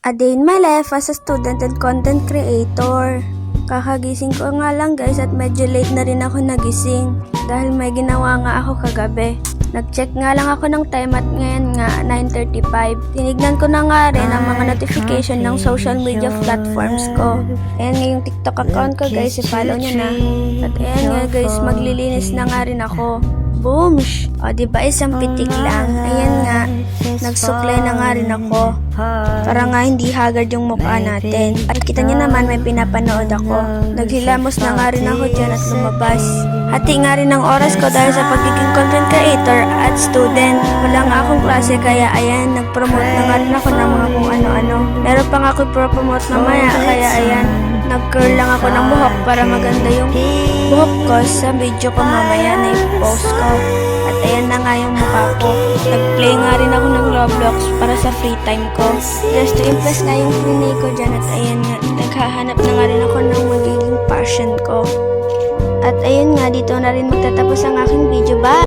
A day in my life as a student and content creator. Kakagising ko nga lang guys at medyo late na rin ako nagising dahil may ginawa nga ako kagabi. Nag-check nga lang ako ng time at ngayon nga 9:35. Tinignan ko na nga rin ang mga notification ng social media platforms ko. Ayan nga yung TikTok account ko guys, i-follow nyo na. At ayan nga guys, maglilinis na nga rin ako. Boom! O diba isang pitik lang. Ayan nga, nagsuklay na nga rin ako. Para nga hindi haggard yung mukha natin. At kita niyo naman may pinapanood ako. Naghilamos na nga rin ako dyan at lumabas. Hati nga rin ang oras ko dahil sa pagiging content creator at student. Wala nga akong klase kaya ayan, nag-promote na nga rin ako ng mga kung ano-ano. Meron pa nga ako i-promote mamaya kaya ayan, nag-curl lang ako ng buhok para maganda yung buhok ko sa video ko mamaya na i-post ko. At ayan na nga yung mukha ko. Nag-play nga rin ako ng Roblox para sa free time ko. Just to impress nga yung pinay ko dyan. At ayan nga, naghahanap na nga rin ako ng magiging passion ko. At ayun nga, dito na rin magtatapos ang aking video. Bye!